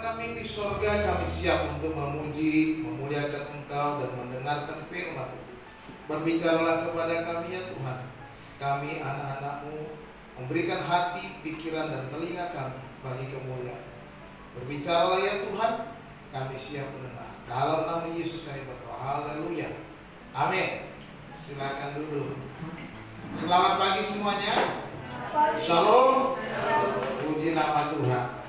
kami di sorga, kami siap untuk memuji, memuliakan Engkau dan mendengarkan firman. Berbicaralah kepada kami ya Tuhan. Kami anak-anak-Mu, memberikan hati, pikiran dan telinga kami bagi kemuliaan. Berbicaralah ya Tuhan, kami siap mendengar. Dalam nama Yesus kami berdoa. Haleluya. Amin. Silakan duduk. Selamat pagi semuanya. Shalom. Puji nama Tuhan.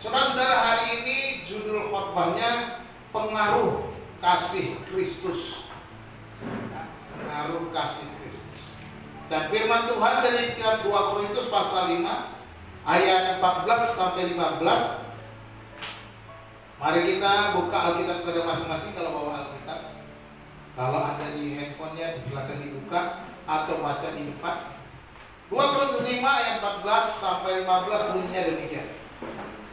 Saudara-saudara, hari ini judul khotbahnya pengaruh kasih Kristus. Pengaruh kasih Kristus. Dan firman Tuhan dari kitab 2 Korintus pasal 5 ayat 14 sampai 15. Mari kita buka Alkitab kita masing-masing kalau bawa Alkitab. Kalau ada di handphonenya silakan dibuka atau baca di depan. 2 Korintus 5 ayat 14 sampai 15 bunyinya demikian.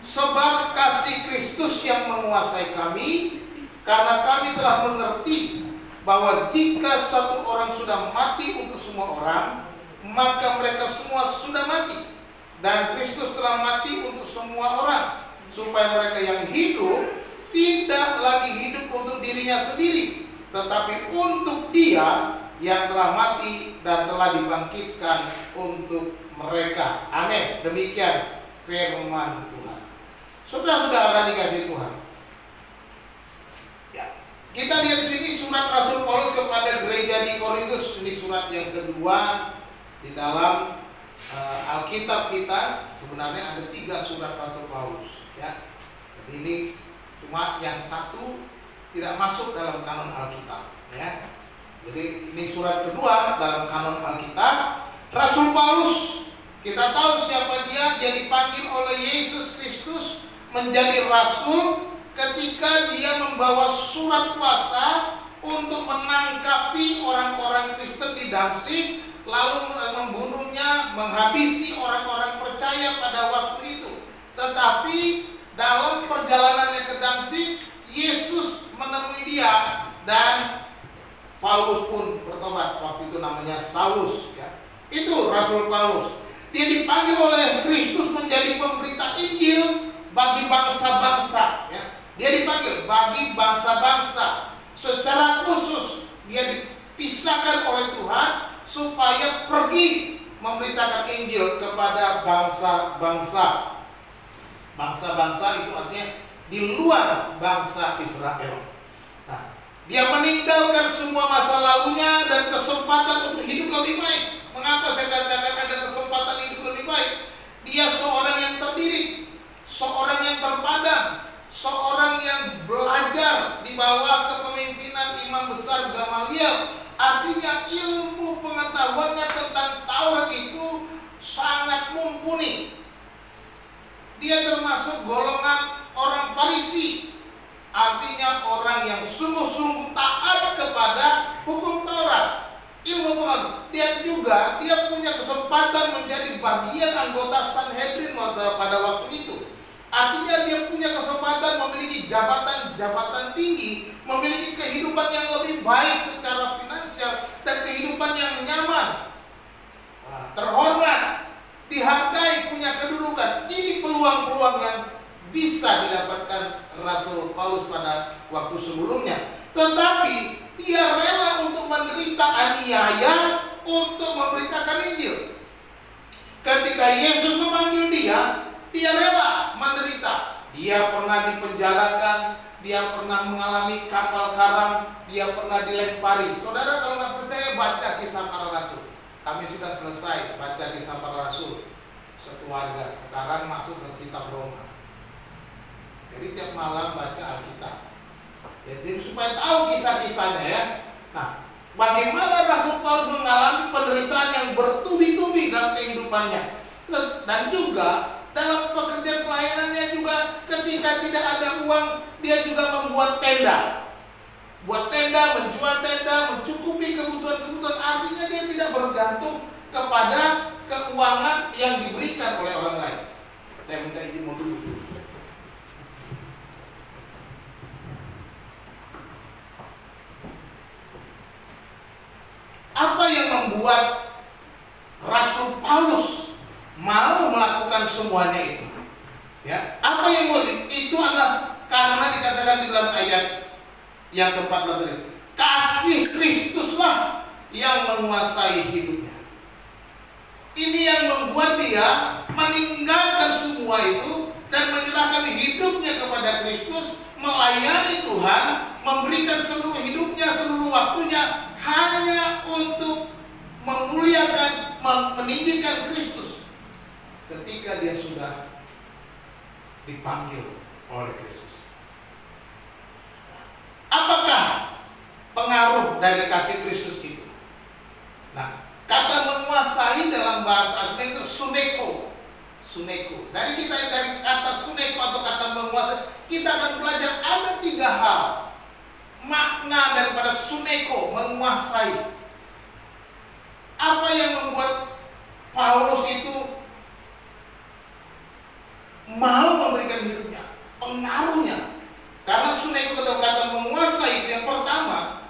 Sebab kasih Kristus yang menguasai kami, karena kami telah mengerti bahwa jika satu orang sudah mati untuk semua orang, maka mereka semua sudah mati. Dan Kristus telah mati untuk semua orang, supaya mereka yang hidup tidak lagi hidup untuk dirinya sendiri, tetapi untuk Dia yang telah mati dan telah dibangkitkan untuk mereka. Amin. Demikian firman Tuhan. Saudara-saudara dikasih Tuhan. Ya, kita lihat sini surat Rasul Paulus kepada gereja di Korintus. Ini surat yang kedua di dalam Alkitab kita. Sebenarnya ada 3 surat Rasul Paulus. Ya, jadi ini cuma yang satu tidak masuk dalam kanon Alkitab. Ya, jadi ini surat kedua dalam kanon Alkitab. Rasul Paulus, kita tahu siapa dia. Dia dipanggil oleh Yesus Kristus menjadi rasul ketika dia membawa surat kuasa untuk menangkapi orang-orang Kristen di Damsyik, lalu membunuhnya, menghabisi orang-orang percaya pada waktu itu. Tetapi dalam perjalanannya ke Damsyik, Yesus menemui dia dan Paulus pun bertobat. Waktu itu namanya Saulus, ya. Itu Rasul Paulus. Dia dipanggil oleh Kristus menjadi pemberita Injil bagi bangsa-bangsa, ya. Dia dipanggil bagi bangsa-bangsa. Secara khusus dia dipisahkan oleh Tuhan supaya pergi memberitakan Injil kepada bangsa-bangsa. Bangsa-bangsa itu artinya di luar bangsa Israel. Nah, dia meninggalkan semua masa lalunya dan kesempatan untuk hidup lebih baik. Mengapa saya katakan ada kesempatan hidup lebih baik? Dia seorang yang terdidik, seorang yang terpadam, seorang yang belajar di bawah kepemimpinan Imam Besar Gamaliel. Artinya ilmu pengetahuannya tentang Taurat itu sangat mumpuni. Dia termasuk golongan orang Farisi, artinya orang yang sungguh-sungguh taat kepada hukum Taurat, ilmu pengetahuan. Dia punya kesempatan menjadi bagian anggota Sanhedrin pada waktu itu. Artinya dia punya kesempatan memiliki jabatan tinggi, memiliki kehidupan yang lebih baik secara finansial dan kehidupan yang nyaman, terhormat, dihargai, punya kedudukan. Ini peluang-peluang yang bisa didapatkan Rasul Paulus pada waktu sebelumnya. Tetapi dia rela untuk menderita aniaya untuk memberitakan Injil. Ketika Yesus memanggil dia rela menderita. Dia pernah dipenjarakan, dia pernah mengalami kapal karam, dia pernah dilempari. Saudara kalau nggak percaya baca Kisah Para Rasul. Kami sudah selesai baca Kisah Para Rasul sekeluarga. Sekarang masuk ke kitab Roma. Jadi tiap malam baca Alkitab. Ya, jadi supaya tahu kisah-kisahnya, ya. Nah, bagaimana Rasul Paulus mengalami penderitaan yang bertubi-tubi dalam kehidupannya. Dan juga dalam pekerjaan pelayanannya juga, ketika tidak ada uang, dia juga membuat tenda. Buat tenda, menjual tenda, mencukupi kebutuhan-kebutuhan. Artinya dia tidak bergantung kepada keuangan yang diberikan oleh orang lain. Saya minta izin mau duduk. Apa yang membuat Rasul Paulus mau melakukan semuanya itu? Ya, apa yang motif? Itu adalah karena dikatakan di dalam ayat yang ke-14 tadi, kasih Kristuslah yang menguasai hidupnya. Ini yang membuat dia meninggalkan semua itu dan menyerahkan hidupnya kepada Kristus, melayani Tuhan, memberikan seluruh hidupnya, seluruh waktunya hanya untuk memuliakan, meninggikan Kristus. Ketika dia sudah dipanggil oleh Kristus, apakah pengaruh dari kasih Kristus itu? Nah, kata menguasai dalam bahasa asli itu suneko. Suneko. Dari kata suneko atau kata menguasai, kita akan belajar ada 3 hal makna daripada suneko, menguasai. Apa yang membuat Paulus itu mau memberikan hidupnya, pengaruhnya? Karena suneko kata menguasai itu yang pertama,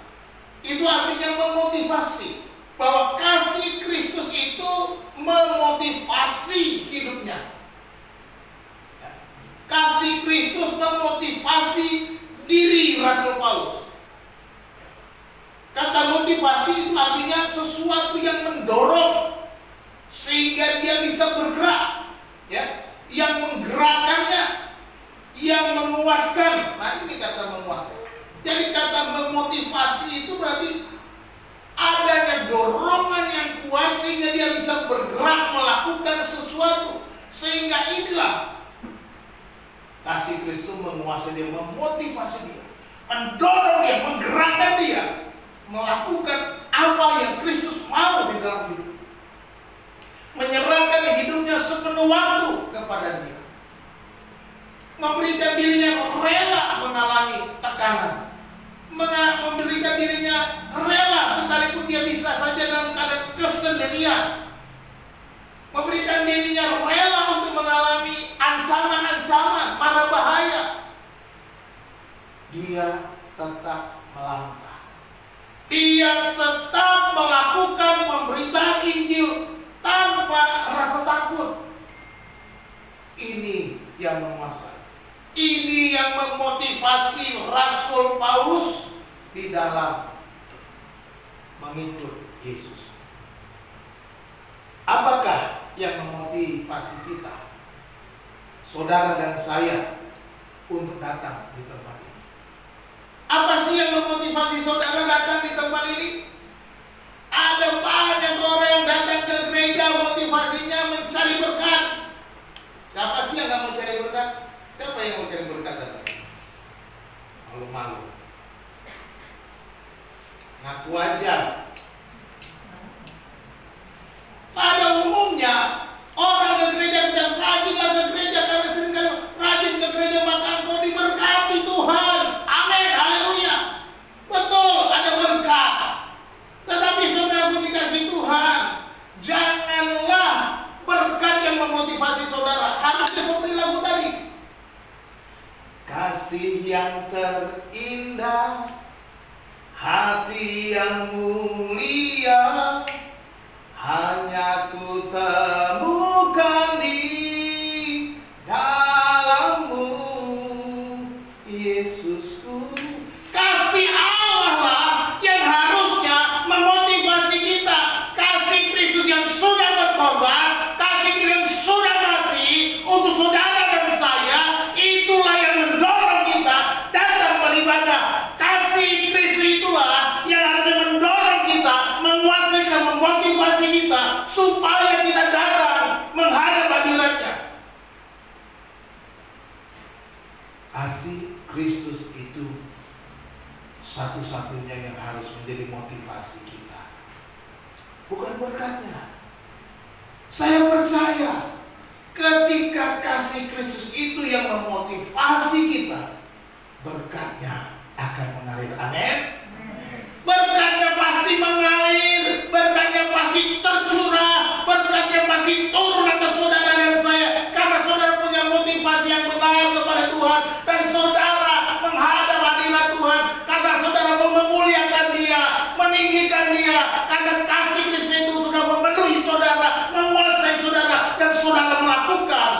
itu artinya memotivasi. Bahwa kasih Kristus itu memotivasi hidupnya. Kasih Kristus memotivasi diri Rasul Paulus. Kata motivasi itu artinya sesuatu yang mendorong sehingga dia bisa bergerak, ya, yang menggerakkannya, yang menguatkan. Nah, ini kata menguasai. Jadi kata memotivasi itu berarti adanya dorongan yang kuat sehingga dia bisa bergerak melakukan sesuatu. Sehingga inilah kasih Kristus menguasai dia, memotivasi dia, mendorong dia, menggerakkan dia melakukan apa yang Kristus mau di dalam hidupnya, menyerahkan hidupnya sepenuh waktu kepada dia, memberikan dirinya rela mengalami tekanan, memberikan dirinya rela sekalipun dia bisa saja dalam keadaan kesendirian, memberikan dirinya rela untuk mengalami ancaman-ancaman, mara bahaya. Dia tetap melangkah, dia tetap melakukan pemberitaan Injil tanpa rasa takut. Ini yang menguasai. Ini yang memotivasi Rasul Paulus di dalam mengikut Yesus. Apakah yang memotivasi kita, saudara dan saya, untuk datang di tempat ini? Apa sih yang memotivasi saudara datang di tempat ini? Ada banyak orang yang datang ke gereja motivasinya mencari berkat. Siapa sih yang gak mau cari berkat? Siapa yang mau cari berkat datang? Malu-malu. Ngaku aja. Pada umumnya orang ke gereja dan rajinlah ke gereja karena seringkali rajin ke gereja maka engkau diberkati Tuhan. Amin, haleluya. Betul, ada berkat. Tetapi saudara dikasih Tuhan, janganlah berkat yang memotivasi saudara. Harusnya seperti lagu tadi. Kasih yang terindah, hati yang mulia, hanya ku temukan di dalammu, Yesusku. Kasih Allah lah yang harusnya memotivasi kita. Kasih Kristus yang sudah berkorban, kasih Kristus yang sudah mati untuk saudara dan saya, itulah yang mendorong kita datang beribadah. Kasih Kristus itulah yang harusnya mendorong kita, menguasai dan memotivasi kita supaya kita datang menghadap hadiratnya. Kasih Kristus itu satu-satunya yang harus menjadi motivasi kita, bukan berkatnya. Saya percaya ketika kasih Kristus itu yang memotivasi kita, berkatnya akan mengalir. Amin. Berkatnya pasti mengalir, berkatnya pasti tercurah, berkatnya pasti turun atas saudara dan saya, karena saudara punya motivasi yang benar kepada Tuhan dan saudara menghadap hadirat Tuhan, karena saudara mau memuliakan Dia, meninggikan Dia, karena kasih Kristus itu sudah memenuhi saudara, menguasai saudara, dan saudara melakukan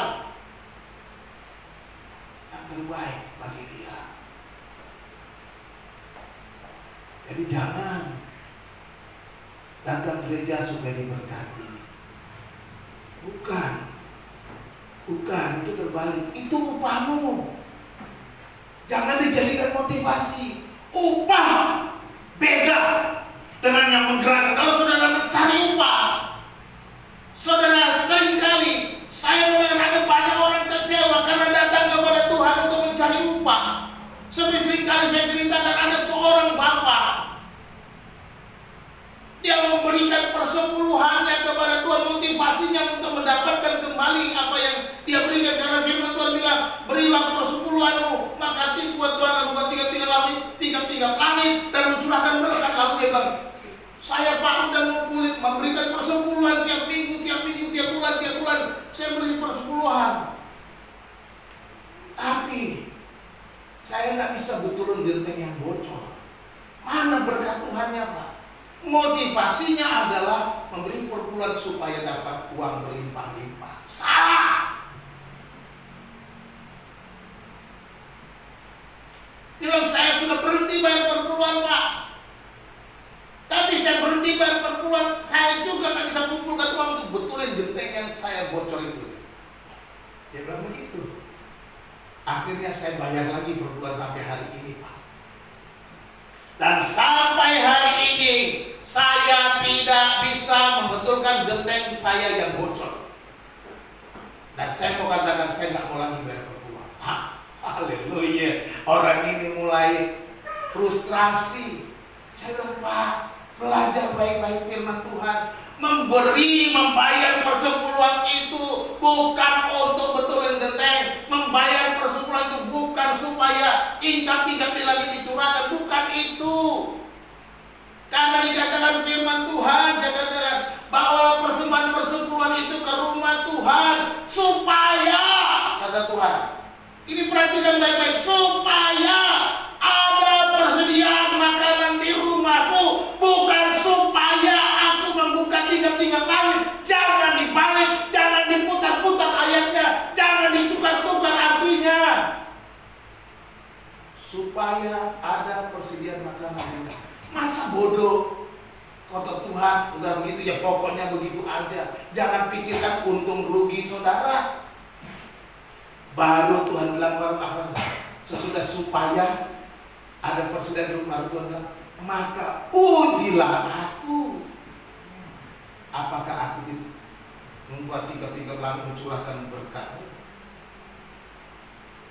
Jadi jangan datang gereja supaya diberkati. Bukan, itu terbalik. Itu upahmu. Jangan dijadikan motivasi. Upah beda dengan yang menggerakkan. Kalau saudara mencari upah, saudara, seringkali saya melihat ada banyak orang kecewa karena datang kepada Tuhan untuk mencari upah. Seringkali saya ceritakan ada seorang bapak, dia memberikan persepuluhannya kepada Tuhan, motivasinya untuk mendapatkan kembali apa yang dia berikan, karena firman Tuhan bilang, berilah persepuluhanmu maka Tuhan akan membuat tiga-tiga langit dan mencurahkan berkat. Lalu dia bilang, saya Pak udah ngumpulin, memberikan persepuluhan tiap minggu, tiap bulan, saya beri persepuluhan, tapi saya nggak bisa betulin genteng yang bocor. Mana berkat Tuhannya Pak? Motivasinya adalah memberi perpuluhan supaya dapat uang berlimpah-limpah. Salah. Dia bilang, saya sudah berhenti bayar perpuluhan Pak, tapi saya berhenti bayar perpuluhan, saya juga nggak bisa kumpulkan uang untuk betulin genteng yang saya bocor itu. Dia bilang begitu. Akhirnya saya bayar lagi perpuluhan sampai hari ini Pak. Dan sampai hari ini saya tidak bisa membetulkan genteng saya yang bocor. Dan saya mau katakan, saya nggak mau lagi bayar perpuluhan. Haleluya. Orang ini mulai frustrasi. Saya bilang, Pak, belajar baik-baik firman Tuhan. Membayar persepuluhan itu bukan untuk betulin genteng. Membayar persepuluhan itu bukan supaya tingkat-tingkat di langit dicurahkan. Bukan itu. Karena dikatakan firman Tuhan, saya katakan, bawa persembahan persepuluhan itu ke rumah Tuhan. Supaya, kata Tuhan, ini perhatikan baik-baik, supaya ada persediaan makanan di rumahku. Bukan supaya aku membuka tiga-tiga langit. Jangan dibalik, jangan diputar-putar ayatnya, jangan ditukar-tukar artinya. Supaya ada persediaan makanan. Masa bodoh? Kata Tuhan, udah begitu ya, pokoknya begitu aja. Jangan pikirkan untung rugi saudara. Baru Tuhan bilang apa? Sesudah supaya ada persediaan di rumah, Tuhan bilang, maka ujilah aku. Apakah aku membuat tiga-tiga langit mencurahkan berkat?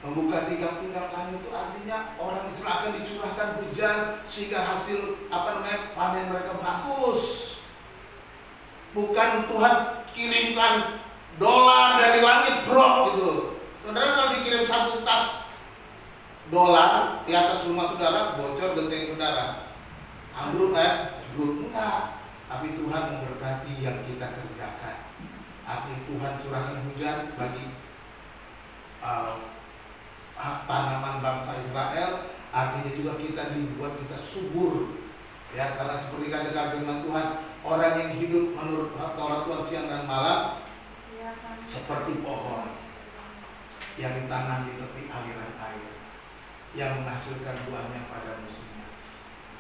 Membuka tiga-tiga langit itu artinya orang Israel akan dicurahkan hujan sehingga hasil panen mereka bagus. Bukan Tuhan kirimkan dolar dari langit drop gitu. Saudara, kalau dikirim satu tas dolar di atas rumah saudara, bocor genteng saudara, ambruk kan? Enggak. Tapi Tuhan memberkati yang kita kerjakan. Artinya Tuhan curahkan hujan bagi tanaman bangsa Israel. Artinya juga kita dibuat kita subur. Ya, karena seperti kata firman Tuhan, orang yang hidup menurut Taurat Tuhan siang dan malam seperti pohon yang ditanam di tepi aliran air, yang menghasilkan buahnya pada musimnya.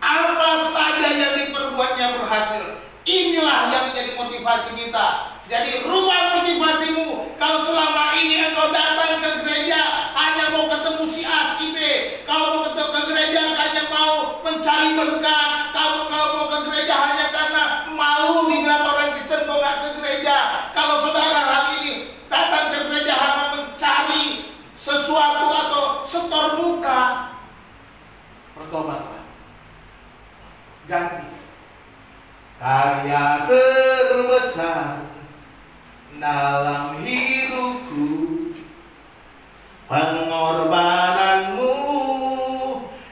Apa saja yang diperbuatnya berhasil. Inilah yang menjadi motivasi kita. Jadi rubah motivasimu. Kalau selama ini engkau datang ke gereja hanya mau ketemu si A, si B, kau mau ketemu ke gereja hanya mau mencari berkat, kamu kalau mau ke gereja hanya karena malu dibilang orang Kristen kau gak ke gereja. Kalau saudara hari ini datang ke gereja hanya mencari sesuatu atau setor muka, bertobatlah. Ganti. Karya terbesar dalam hidupku, pengorbananmu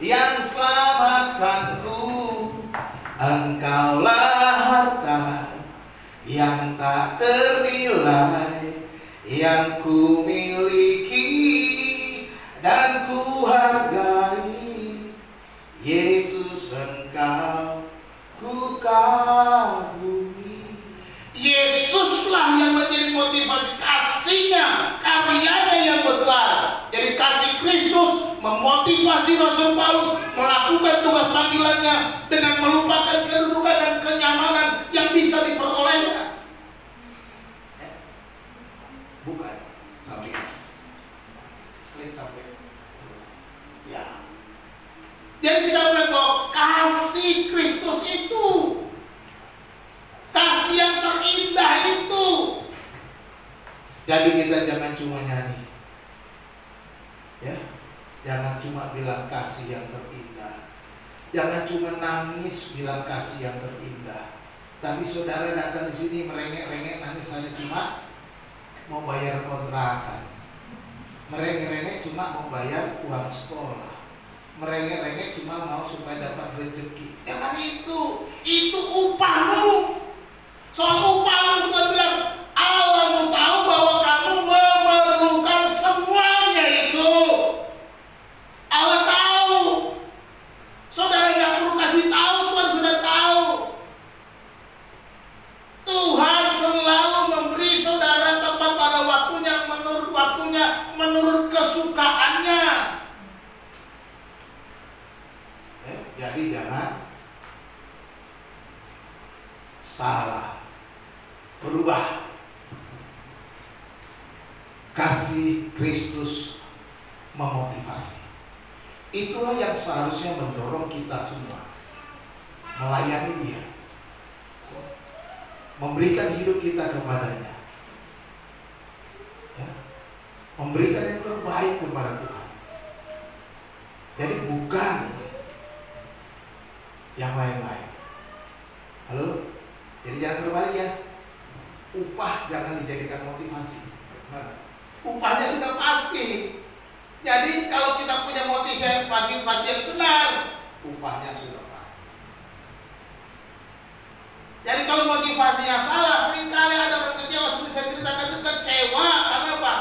yang selamatkanku. Engkaulah harta yang tak ternilai, yang ku miliki dan ku hargai. Yesus, engkau ku kagumi. Yesuslah yang menjadi motivasi, kasihnya, karyanya yang besar. Jadi kasih Kristus memotivasi Rasul Paulus melakukan tugas panggilannya dengan Bukan. Sampai. Klik sampai. Ya. Jadi kita melihat bahwa kasih Kristus itu, kasih yang terindah itu. Jadi kita jangan cuma nyanyi, ya, jangan cuma bilang kasih yang terindah, jangan cuma nangis bilang kasih yang terindah. Tapi saudara datang di sini merengek-rengek nangis hanya cuma mau bayar kontrakan, merengek-rengek cuma mau bayar uang sekolah, merengek-rengek cuma mau supaya dapat rezeki. Jangan itu upahmu. Soal upahmu Tuhan bilang, Allahmu tahu bahwa kamu memerlukan semuanya itu. Allah tahu. Saudara nggak perlu kasih tahu, Tuhan sudah tahu. Tuhan selalu memberi saudara tepat pada waktunya, menurut kesukaannya. Jadi jangan salah, berubah. Kasih Kristus memotivasi. Itulah yang seharusnya mendorong kita semua melayani Dia, memberikan hidup kita kepadanya, ya, memberikan yang terbaik kepada Tuhan. Jadi bukan yang lain-lain. Halo? Jadi jangan terbalik ya. Upah jangan dijadikan motivasi. Upahnya sudah pasti. Jadi kalau kita punya motivasi yang benar, upahnya sudah pasti. Jadi kalau motivasinya salah, seringkali ada orang kecewa, seperti saya ceritakan itu kecewa karena apa?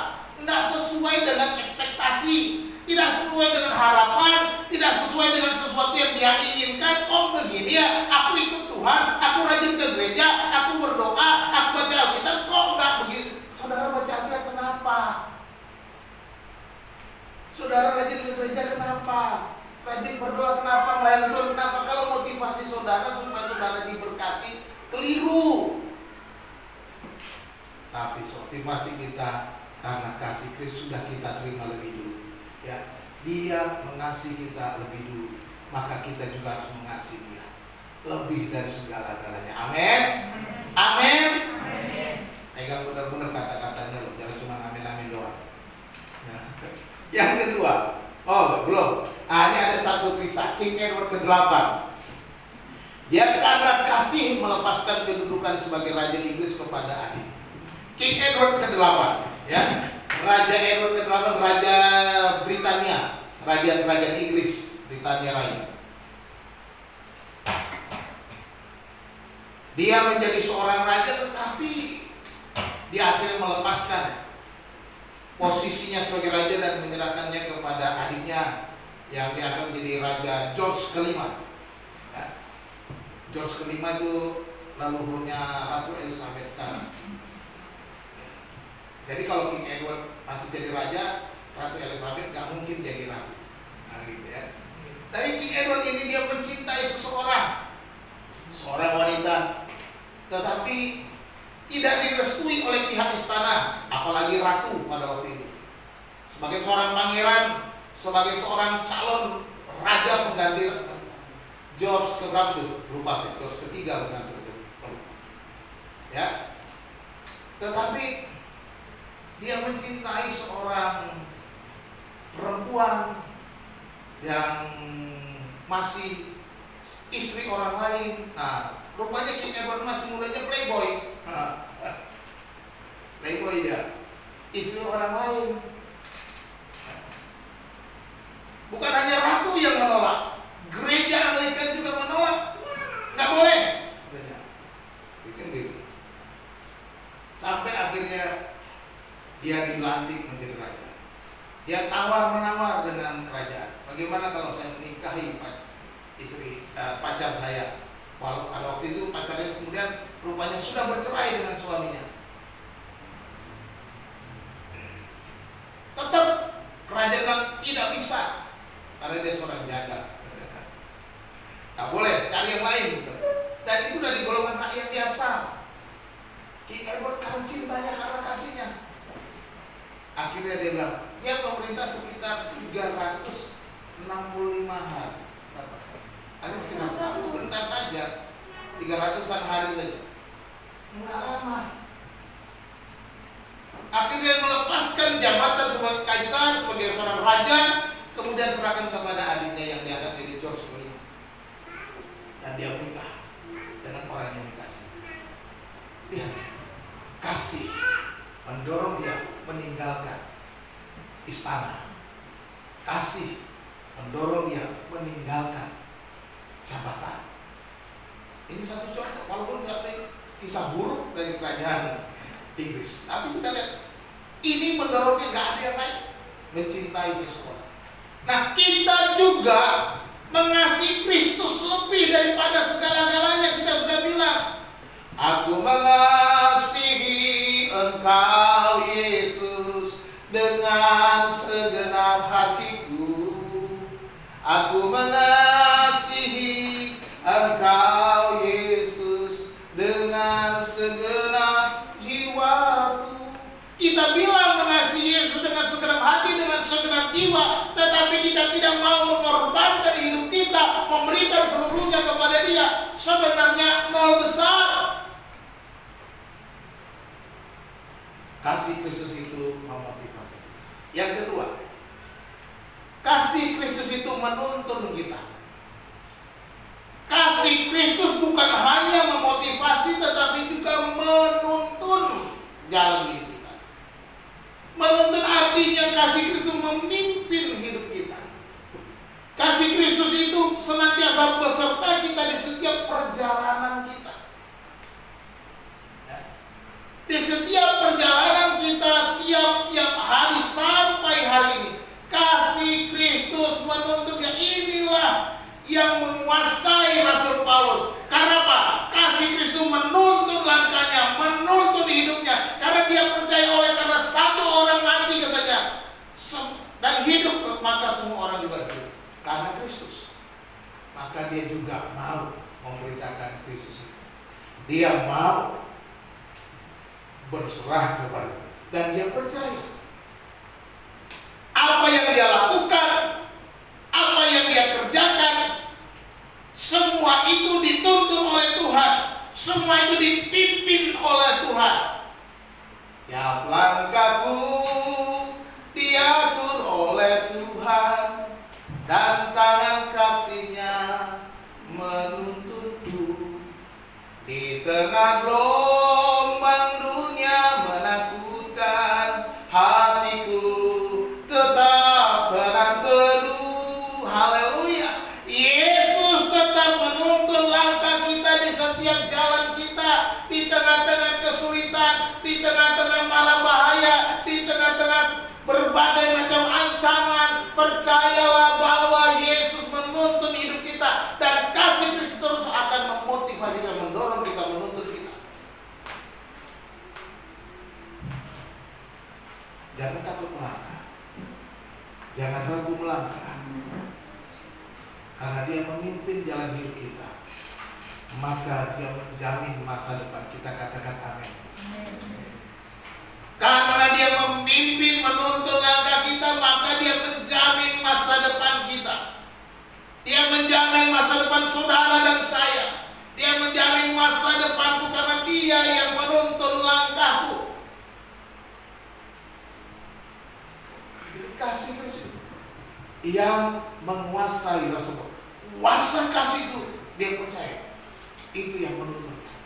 Nggak sesuai dengan ekspektasi, tidak sesuai dengan harapan, tidak sesuai dengan sesuatu yang dia inginkan. Oh begini ya, aku ikut Tuhan, aku rajin ke gereja, aku berdoa, aku baca Alkitab, kok nggak begini? Saudara baca Alkitab kenapa? Saudara rajin ke gereja kenapa? Rajin berdoa kenapa? Melayani Tuhan kenapa? Kalau motivasi saudara supaya saudara diberkati, keliru. Tapi motivasi kita karena kasih Kristus sudah kita terima lebih dulu. Ya, Dia mengasihi kita lebih dulu, maka kita juga harus mengasihi Dia lebih dari segala-galanya. Amin. Amin. Pegang benar-benar kata-katanya loh, jangan cuma amin-amin doang. Nah, yang kedua, belum. Ini ada satu kisah King Edward ke-8. Dia karena kasih melepaskan kedudukan sebagai Raja Inggris kepada adik. King Edward ke-8, ya. Raja Edward ke-8, Raja Britania, Raja Kerajaan Inggris, Britania Raya. Dia menjadi seorang raja, tetapi dia akhirnya melepaskan posisinya sebagai raja dan menyerahkannya kepada adiknya yang dia akan menjadi Raja George kelima. Ya. George kelima itu leluhurnya Ratu Elizabeth sekarang. Jadi kalau King Edward masih jadi raja, Ratu Elizabeth gak mungkin jadi ratu. Nah gitu ya. Tapi King Edward ini dia mencintai seorang wanita, tetapi tidak direstui oleh pihak istana, apalagi ratu pada waktu itu. Sebagai seorang pangeran, sebagai seorang calon raja pengganti George keberapa itu? Lupa sih, George ketiga bukan itu. Ya. Tetapi dia mencintai seorang perempuan yang masih istri orang lain. Nah, rupanya King Edward masih mudanya playboy. Playboy dia, istri orang lain. Bukan hanya ratu yang menolak, gereja Anglikan juga menolak. Nggak boleh. Gitu. Sampai akhirnya dia dilantik menjadi raja. Dia tawar-menawar dengan kerajaan. Bagaimana kalau saya menikahi pacar saya? Walau pada waktu itu pacarnya kemudian rupanya sudah bercerai dengan suaminya. Tetap kerajaan tidak bisa karena dia seorang jaga. Tak boleh, cari yang lain. Dan itu dari golongan rakyat biasa. King Edward karena cintanya, karena kasihnya, Akhirnya dia bilang, dia pemerintah sekitar 365 hari. Ada sekitar setahun, sebentar saja, 300-an hari saja. Enggak lama. Akhirnya melepaskan jabatan sebagai kaisar, sebagai seorang raja, kemudian serahkan kepada adiknya yang dianggap jadi George V. Dan dia menikah dengan orang yang dikasih. Lihat, kasih mendorong dia meninggalkan istana. Kasih mendorong dia meninggalkan jabatan. Ini satu contoh, walaupun kisah buruk dari kerajaan Inggris, tapi kita lihat ini mendorongnya, nggak ada yang lain, mencintai seseorang. Nah, kita juga mengasihi Kristus lebih daripada segala-galanya. Kita sudah bilang, aku mengasihi Engkau Yesus dengan segenap hatiku. Aku mengasihi Engkau Yesus dengan segenap jiwaku. Kita bilang mengasihi Yesus dengan segenap hati, dengan segenap jiwa, tetapi kita tidak mau mengorbankan hidup kita, memberikan seluruhnya kepada Dia. Sebenarnya nol besar. Kasih Kristus itu memotivasi kita. Yang kedua, kasih Kristus itu menuntun kita. Kasih Kristus bukan hanya memotivasi, tetapi juga menuntun jalan hidup kita. Menuntun artinya kasih Kristus memimpin hidup kita. Kasih Kristus itu senantiasa beserta kita di setiap perjalanan kita. Di setiap perjalanan kita, tiap-tiap hari sampai hari ini, kasih Kristus menuntun kita. Inilah yang menguasai Rasul Paulus. Karena apa? Kasih Kristus menuntun langkahnya, menuntun hidupnya. Karena dia percaya oleh karena satu orang mati katanya dan hidup, maka semua orang juga hidup. Karena Kristus, maka dia juga mau memberitakan Kristus itu. Dia mau berserah kepada, dan dia percaya apa yang dia lakukan, apa yang dia kerjakan, semua itu dituntun oleh Tuhan, semua itu dipimpin oleh Tuhan. Tiap langkahku diatur oleh Tuhan, dan tangan kasih-Nya menuntunku. Di tengah gelombang dunia menakutkan, hatiku tetap tenang teduh. Haleluya. Yesus tetap menuntun langkah kita di setiap jalan kita, di tengah-tengah kesulitan, di tengah-tengah mara bahaya, di tengah-tengah berbagai macam ancaman. Percayalah bahwa Yesus menuntun hidup kita, dan kasih Kristus terus akan memotivasi kita, mendorong kita, menuntun kita. Jangan takut melangkah, jangan ragu melangkah, karena Dia memimpin jalan hidup kita, maka Dia menjamin masa depan kita. Katakan amin. Karena Dia memimpin, menuntun langkah kita, maka Dia menjamin masa depan kita. Dia menjamin masa depan saudara dan saya. Dia menjamin masa depanku karena Dia yang menuntun langkahku. Kasih Kristus yang menguasai Rasul. Kuasa kasih itu dia percaya. Itu yang menuntunnya.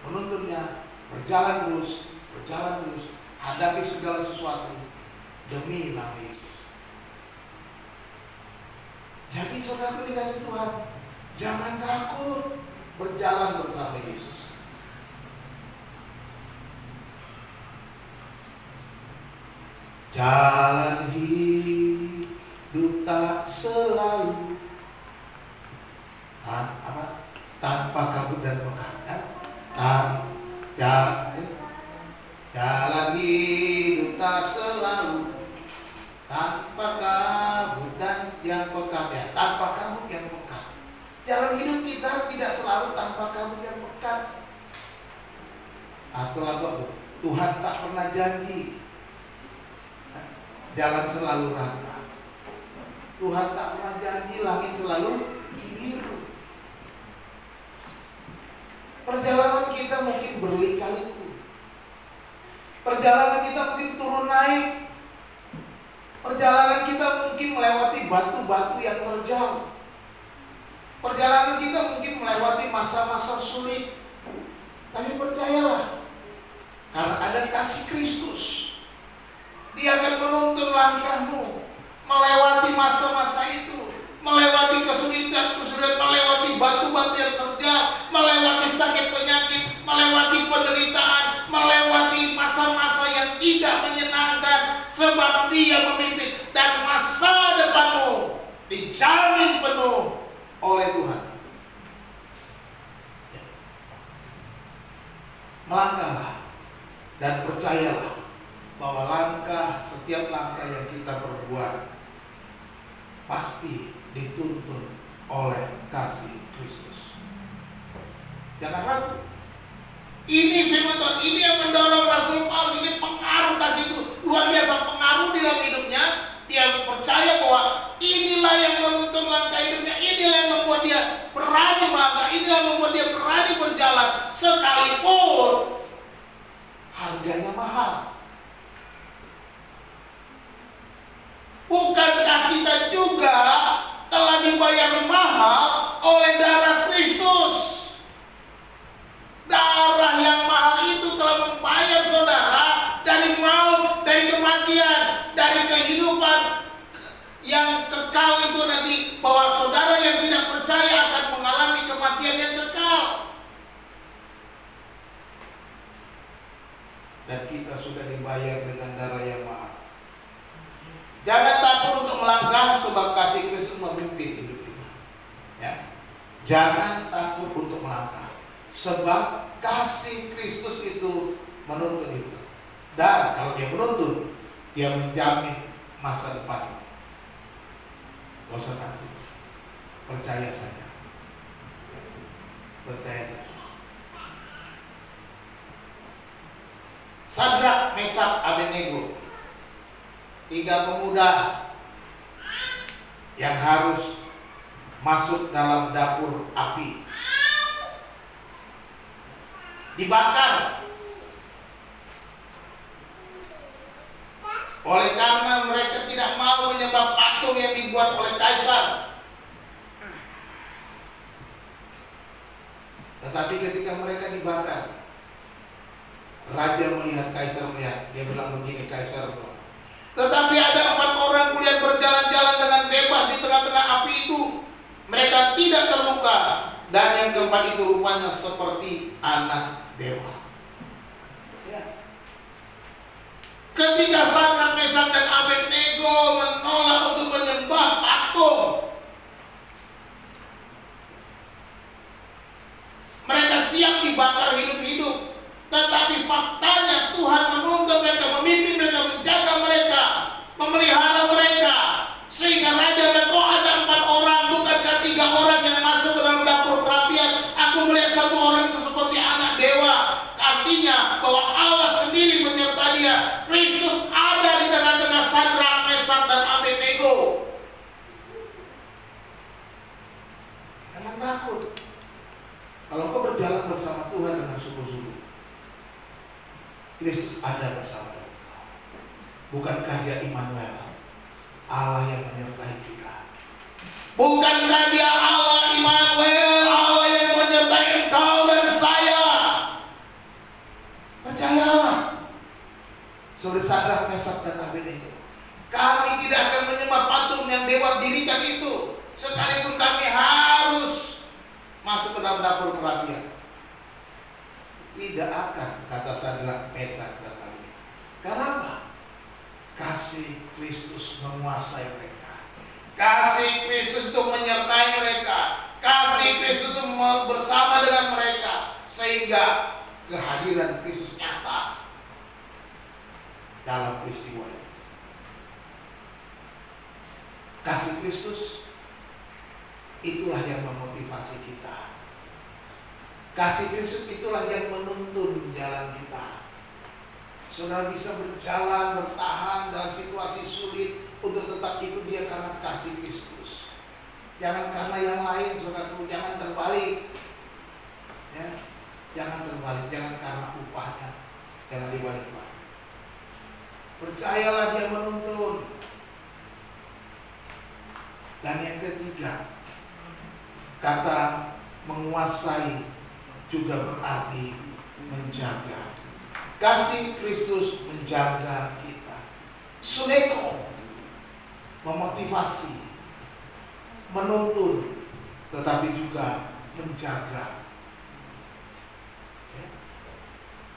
Menuntunnya berjalan terus, hadapi segala sesuatu demi nama Yesus. Jadi saudaraku dikasih Tuhan, jangan takut berjalan bersama Yesus. Jalan hidup tak selalu tanpa kabut dan pekat. Jalan hidup tak selalu tanpa kabut dan yang pekat, ya, tanpa kabut yang pekat. Jalan hidup kita tidak selalu tanpa kabut yang pekat. Atau lagu Tuhan tak pernah janji jalan selalu rata. Tuhan tak pernah janji langit selalu biru. Perjalanan kita mungkin berlika-liku. Perjalanan kita mungkin turun naik. Perjalanan kita mungkin melewati batu-batu yang terjal. Perjalanan kita mungkin melewati masa-masa sulit. Tapi percayalah, karena ada kasih Kristus, Dia akan menuntun langkahmu melewati masa-masa itu, melewati kesulitan, melewati batu-batu yang terjal, melewati sakit penyakit, melewati penderitaan, melewati masa-masa yang tidak menyenangkan, sebab Dia memimpin dan masa depanmu dijamin penuh oleh Tuhan. Melangkahlah dan percayalah bahwa setiap langkah yang kita perbuat pasti dituntun oleh kasih Kristus. Jangan ragu. Ini firman Tuhan, ini yang mendorong Rasul Paulus, ini pengaruh kasih itu luar biasa, pengaruh di dalam hidupnya. Dia percaya bahwa inilah yang menuntun langkah hidupnya, inilah yang membuat dia berani melangkah, inilah yang membuat dia berani berjalan sekalipun harganya mahal. Bukankah kita juga telah dibayar mahal oleh darah Kristus? Darah yang mahal itu telah membayar saudara dari maut, dari kematian, dari kehidupan yang kekal itu nanti, bahwa saudara yang tidak percaya akan mengalami kematian yang kekal. Dan kita sudah dibayar dengan darah yang mahal. Jangan takut untuk melangkah, sebab kasih Kristus memimpin hidup kita. Ya. Jangan takut untuk melangkah, sebab kasih Kristus itu menuntun hidup. Dan kalau Dia menuntun, Dia menjamin masa depan. Gak usah takut, percaya saja. Percaya saja. Sadrak, Mesak, Abednego, 3 pemuda yang harus masuk dalam dapur api, dibakar oleh karena mereka tidak mau menyembah patung yang dibuat oleh kaisar. Tetapi ketika mereka dibakar, raja melihat, kaisar melihat, dia bilang begini, kaisar bilang, tetapi ada 4 orang kemudian berjalan-jalan dengan bebas di tengah-tengah api itu, mereka tidak terluka, dan yang keempat itu rupanya seperti anak dewa. Ketika Sadrak, Mesak, dan Abednego menolak untuk menyembah patung, mereka siap dibakar hidup-hidup. Tetapi faktanya Tuhan menuntun mereka, memimpin mereka, menjaga mereka, memelihara mereka, sehingga raja bilang, kok ada 4 orang, bukankah 3 orang yang masuk ke dalam dapur perapian? Aku melihat 1 orang itu seperti anak dewa. Artinya bahwa Allah sendiri menyertai dia. Kristus ada di tengah-tengah Sadrak, Mesak, dan Abednego. Jangan takut. Kalau kau berjalan bersama Tuhan dengan sungguh-sungguh, Kristus ada bersama engkau. Bukankah Dia Immanuel, Allah yang menyertai kita? Bukankah Dia Allah Immanuel, Allah yang menyertai engkau dan saya? Percayalah, saudara Sadrak, Mesak, dan Abednego, kami tidak akan menyembah patung yang dewa dirikan itu, sekalipun kami harus masuk ke dalam dapur perapian. Tidak akan, kata Sadrak, Mesak, dan Abednego. Kenapa? Kasih Kristus menguasai mereka. Kasih Kristus itu menyertai mereka. Kasih Kristus itu bersama dengan mereka, sehingga kehadiran Kristus nyata dalam peristiwa ini. Kasih Kristus itulah yang memotivasi kita. Kasih Kristus itulah yang menuntun jalan kita. Saudara bisa berjalan, bertahan dalam situasi sulit untuk tetap ikut Dia karena kasih Kristus. Jangan karena yang lain, saudaraku, jangan terbalik. Ya, jangan terbalik, jangan karena upahnya, jangan dibalik-balik. Percayalah Dia menuntun. Dan yang ketiga, kata menguasai juga berarti menjaga. Kasih Kristus menjaga kita. Suneko, memotivasi, menuntun, tetapi juga menjaga.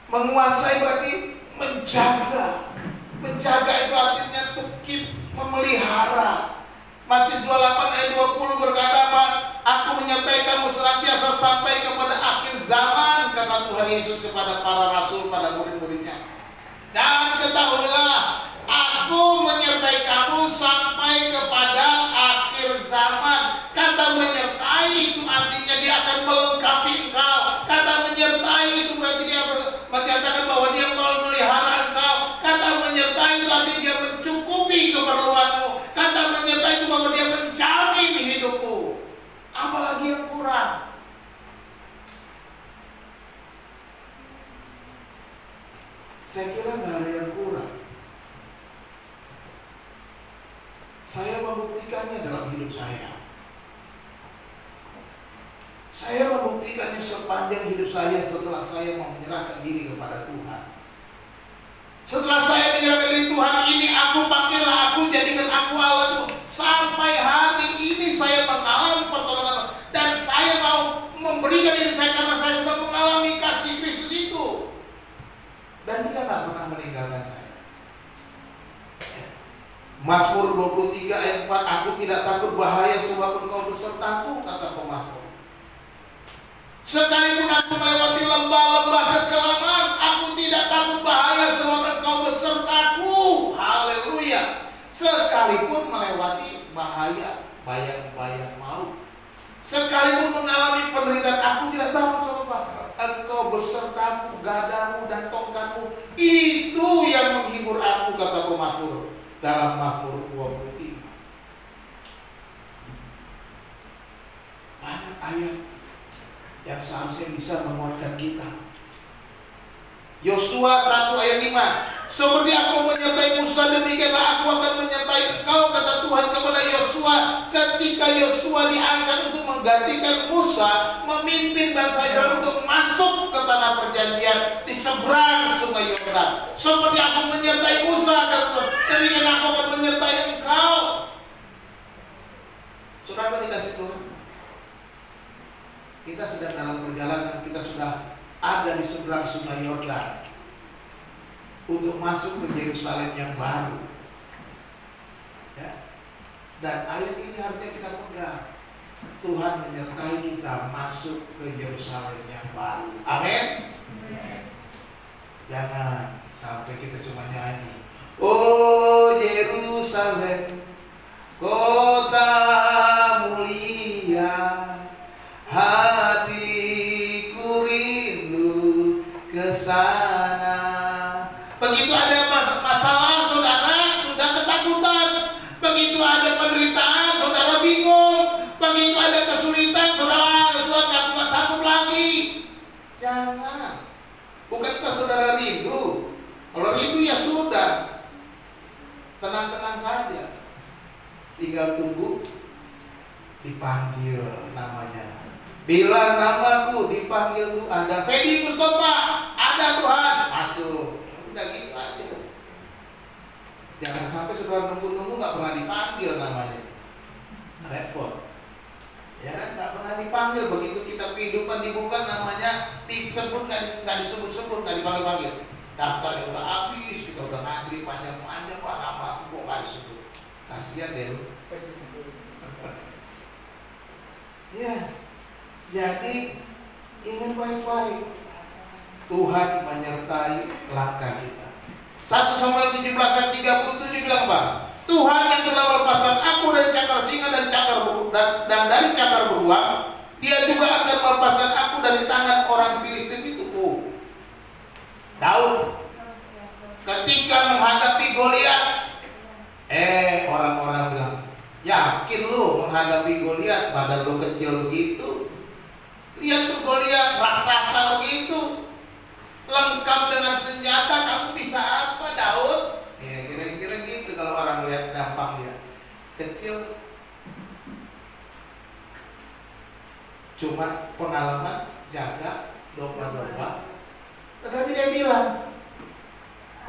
Menguasai berarti menjaga. Menjaga itu artinya to keep, memelihara. Matius 28 ayat 20 berkata apa? Aku menyertai kamu senantiasa sampai kepada akhir zaman, kata Tuhan Yesus kepada para rasul, pada murid-muridnya. Dan ketahuilah, aku menyertai kamu sampai kepada akhir zaman. Kata menyertai itu artinya Dia akan melengkapi engkau. Kata menyertai itu berarti Dia menyatakan bahwa Dia memelihara engkau. Kata menyertai itu artinya Dia mencukupi keperluanmu. Kata menyertai itu bahwa Dia menjamin hidupmu. Apalagi yang kurang? Saya kira nggak ada yang kurang. Saya membuktikannya dalam hidup saya. Saya membuktikannya sepanjang hidup saya setelah saya mau menyerahkan diri kepada Tuhan. Setelah saya menyerahkan diri Tuhan, ini aku pakailah, aku jadikan aku Allahmu. Sampai hari ini saya mengalami pertolongan dan saya mau memberikan diri saya karena saya sudah mengalami kasih Kristus itu. Dan Dia tidak pernah meninggalkan saya. Mazmur 23 ayat 4, aku tidak takut bahaya sebab Engkau besertaku, kata pemazmur. Sekalipun aku melewati lembah-lembah kekelaman, aku tidak takut bahaya sebab Engkau besertaku. Haleluya. Sekalipun melewati bahaya, bayang-bayang maut, sekalipun mengalami penderitaan, aku tidak takut sebab Engkau besertaku, gadamu dan tongkatmu itu yang menghibur aku, kata pemazmur dalam Mazmur 23. Banyak ayat yang seharusnya bisa menguatkan kita. Yosua 1 ayat 5, seperti aku menyertai Musa, demikianlah aku akan menyertai engkau, kata Tuhan kepada Yosua. Ketika Yosua diangkat untuk menggantikan Musa memimpin bangsa Israel untuk masuk ke tanah perjanjian di seberang sungai Yordan. Seperti aku menyertai Musa, kata Tuhan, demikian aku akan menyertai engkau. Saudara dikasih Tuhan, kita sedang dalam perjalanan, kita sudah ada di seberang sungai Yordan untuk masuk ke Yerusalem yang baru. Ya. Dan ayat ini harusnya kita pegang. Tuhan menyertai kita masuk ke Yerusalem yang baru. Amin. Jangan sampai kita cuma nyanyi, oh Yerusalem, kota mulia, hatiku rindu ke sana. Begitu ada masalah, saudara sudah ketakutan. Begitu ada penderitaan, saudara bingung. Begitu ada kesulitan, saudara, Tuhan nggak sanggup lagi. Jangan. Bukankah saudara rindu? Kalau rindu ya sudah, tenang-tenang saja. Tinggal tunggu dipanggil namanya. Bila namaku dipanggil tuh ada Fedi Mustafa, ada Tuhan, masuk. Udah gitu aja. Jangan sampai saudara nunggu-nunggu nggak pernah dipanggil namanya. Repot. Ya kan, nggak pernah dipanggil. Begitu kita kehidupan dibuka namanya disebut, nggak disebut-sebut, nggak dipanggil-panggil. Daftar udah habis, kita udah ngantri panjang-panjang, Pak, nama aku kok nggak disebut. Kasihan deh lu. Ya. Jadi ingat baik-baik, Tuhan menyertai langkah kita. 1 Samuel 17 ayat 37 bilang apa? Tuhan yang telah melepaskan aku dari cakar singa dan dan dari cakar beruang, Dia juga akan melepaskan aku dari tangan orang Filistin itu. Daud ketika menghadapi Goliat, orang-orang bilang, yakin lu menghadapi Goliat, badan lu kecil begitu? Lihat tuh Goliat, raksasa begitu, lengkap dengan senjata, kamu bisa apa Daud? Ya kira-kira gitu kalau orang lihat gampang dia. Kecil, cuma pengalaman jaga domba-domba. Tetapi dia bilang,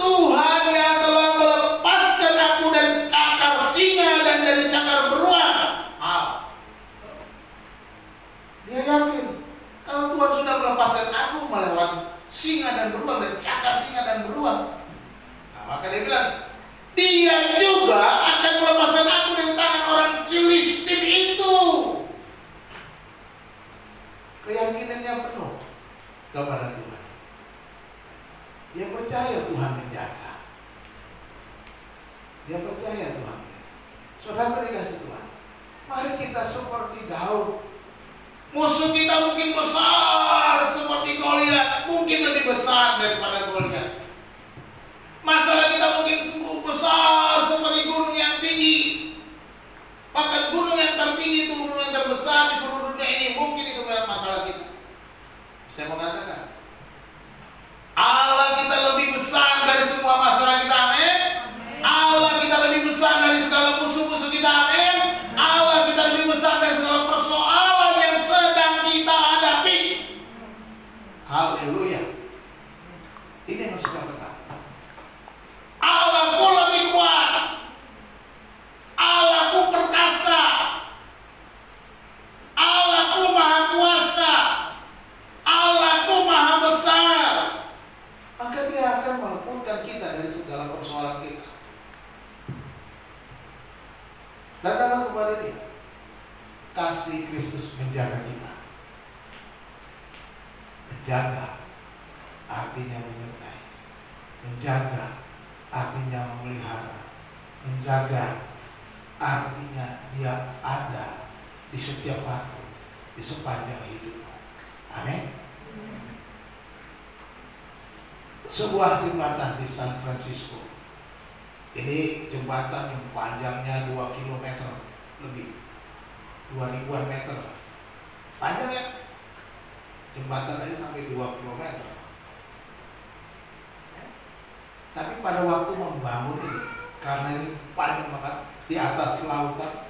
Tuhan yang telah melepaskan aku dari cakar singa dan dari cakar beruang. Dia yakin kalau Tuhan sudah melepaskan aku melewati singa dan beruang, dari cakar singa dan beruang. Maka dia bilang, dia juga akan melepaskan aku dari tangan orang Filistin itu. Keyakinannya penuh kepada Tuhan. Dia percaya Tuhan menjaga. Dia percaya Tuhan. Saudara dikasih Tuhan, mari kita seperti Daud. Musuh kita mungkin besar seperti Goliat, mungkin lebih besar daripada Goliat. Masalah kita mungkin besar seperti gunung yang tinggi. Bahkan gunung yang tertinggi itu, gunung yang terbesar di seluruh dunia ini, mungkin itu masalah kita. Saya mau katakan, Allah kita lebih besar dari semua masalah kita, amin. Allah kita lebih besar dari segala musuh-musuh kita, amin. Allah kita lebih besar dari segala persoalan yang sedang kita hadapi. Haleluya. Ini yang harus kita pegang. Allahku lebih kuat, Allahku perkasa, Allahku maha kuasa, Allahku maha besar. Maka dia akan melepaskan kita dari segala persoalan kita. Datanglah kepada dia. Kasih Kristus menjaga kita. Menjaga artinya menyertai. Menjaga artinya memelihara. Menjaga artinya dia ada di setiap waktu, di sepanjang hidupmu. Amin. Sebuah jembatan di San Francisco. Ini jembatan yang panjangnya 2 km lebih, 2.000-an meter. Panjangnya jembatan aja sampai 2 km. Tapi pada waktu membangun ini, karena ini panjang banget di atas lautan,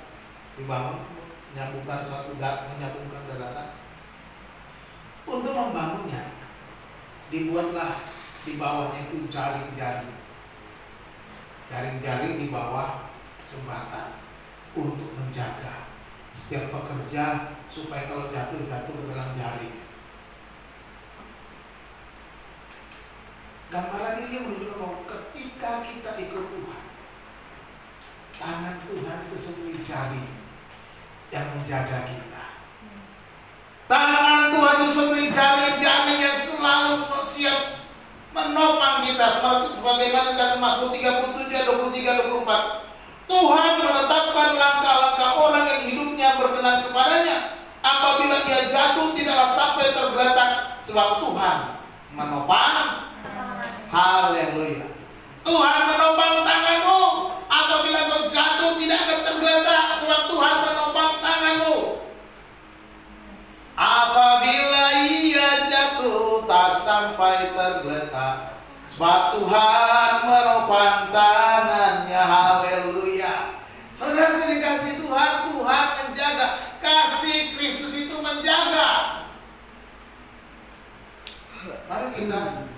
dibangun menyambungkan suatu menyambungkan daratan. Untuk membangunnya, dibuatlah di bawahnya itu jaring-jaring di bawah jembatan untuk menjaga setiap pekerja supaya kalau jatuh ke dalam jaring. Gambaran ini menunjukkan bahwa ketika kita ikut Tuhan, tangan Tuhan itu seperti jaring yang menjaga kita. Tangan Tuhan itu seperti jaring-jaring yang selalu siap menopang kita. Sebagaimana dalam Mazmur 37 ayat 23-24, Tuhan menetapkan langkah-langkah orang yang hidupnya berkenan kepadanya. Apabila ia jatuh tidaklah sampai tergeletak, sebab Tuhan menopang. Haleluya. Tuhan menopang tanganmu. Apabila kau jatuh tidak akan tergeletak, sebab Tuhan menopang tanganmu. Apabila ia jatuh tak sampai tergeletak, sebab Tuhan menopang tangannya. Haleluya. Saudara dikasih Tuhan, Tuhan menjaga. Kasih Kristus itu menjaga. Mari kita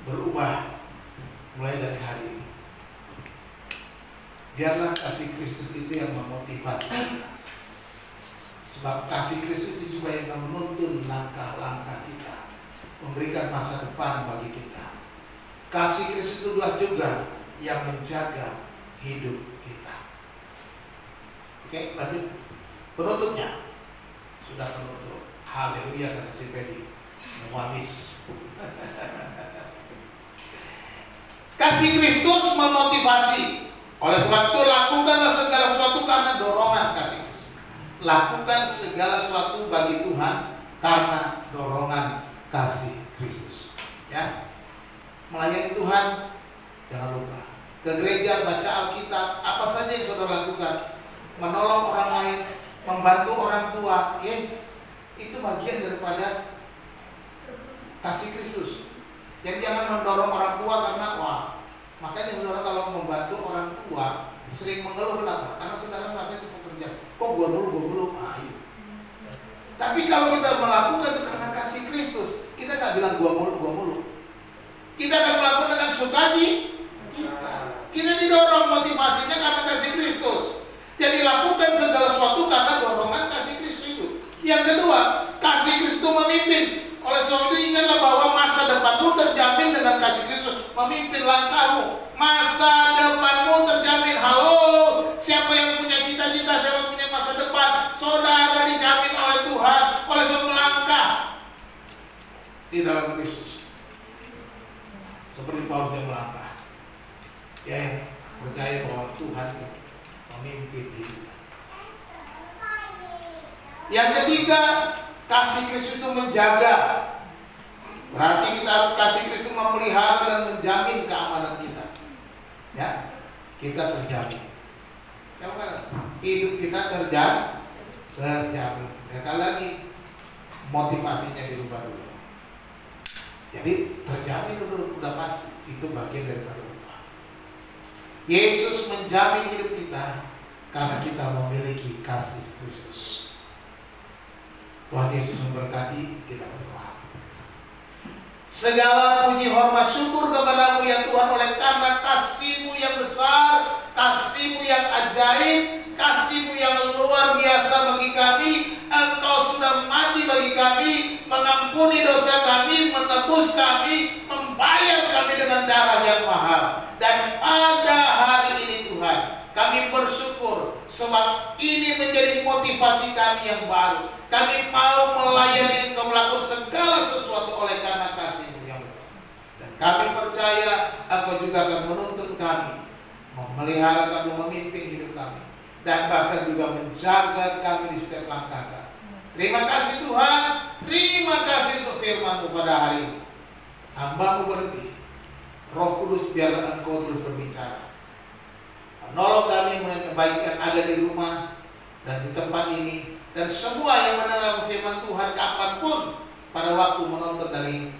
berubah mulai dari hari ini. Biarlah kasih Kristus itu yang memotivasi kita. Sebab kasih Kristus itu juga yang menuntun langkah-langkah kita, memberikan masa depan bagi kita. Kasih Kristus itu juga yang menjaga hidup kita. Oke, lanjut. Penutupnya sudah penutup. Haleluya, kata si Pedi. Manis. Kasih Kristus memotivasi. Oleh sebab itu lakukanlah segala sesuatu karena dorongan kasih Kristus. Lakukan segala sesuatu bagi Tuhan karena dorongan kasih Kristus. Ya. melayani Tuhan, jangan lupa. Ke gereja, baca Alkitab, apa saja yang saudara lakukan, menolong orang lain, membantu orang tua, itu bagian daripada kasih Kristus. Jadi jangan mendorong orang tua karena makanya saudara kalau membantu orang tua sering mengeluh, kenapa? Karena saudara merasa cukup kerja. Kok gua belum? Itu. Tapi kalau kita melakukan itu karena kasih Kristus, kita nggak bilang gua mulu. Kita akan melakukan dengan sukacita. Kita didorong motivasinya karena kasih Kristus. Jadi lakukan segala sesuatu karena dorongan kasih Kristus itu. Yang kedua, kasih Kristus itu memimpin. Oleh sebab itu ingatlah bahwa masa depanmu terjamin dengan kasih Kristus memimpin langkahmu. Masa depanmu terjamin. Halo, siapa yang punya cita-cita, siapa yang punya masa depan, saudara dijamin oleh Tuhan. Oleh sebab melangkah di dalam Kristus. Seperti Paulus yang melangkah. Percaya bahwa Tuhan memimpin hidupnya. Yang ketiga, kasih Kristus itu menjaga. Berarti kita harus kasih Kristus memelihara dan menjamin keamanan kita. Ya, kita terjamin. Hidup kita terjamin. Sekali lagi, motivasinya dirubah dulu. Jadi terjamin dulu, udah pasti. Itu bagian daripada upah. Yesus menjamin hidup kita karena kita memiliki kasih Kristus. Tuhan Yesus memberkati, kita berdoa. Segala puji hormat syukur kepadamu ya Tuhan, oleh karena kasih-Mu yang besar, kasih-Mu yang ajaib, kasih-Mu yang luar biasa bagi kami. Engkau sudah mati bagi kami, mengampuni dosa kami, menebus kami, membayar kami dengan darah yang mahal. Dan pada hari ini Tuhan, kami bersyukur sebab ini menjadi motivasi kami yang baru. Kami mau melayani Engkau, melakukan segala sesuatu oleh karena kasih-Mu yang besar. Dan kami percaya Engkau juga akan menuntun kami, memelihara kami, memimpin hidup kami, dan bahkan juga menjaga kami di setiap langkah kami. Terima kasih Tuhan, terima kasih untuk firman-Mu pada hari ini. Hamba-Mu berhenti, Roh Kudus biarlah Engkau terus berbicara. Menolong kami, baik yang ada di rumah dan di tempat ini, dan semua yang mendengar firman Tuhan kapanpun pada waktu menonton dari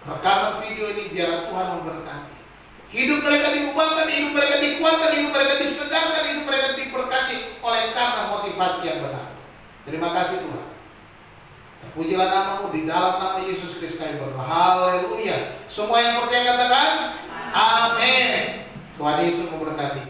rekaman video ini, biar Tuhan memberkati. Hidup mereka diubahkan, hidup mereka dikuatkan, hidup mereka disegarkan, hidup mereka diberkati oleh karena motivasi yang benar. Terima kasih Tuhan. Terpujilah nama-Mu, di dalam nama Yesus Kristus kami berdoa. Haleluya. Semua yang percaya katakan amin. Tuhan Yesus memberkati.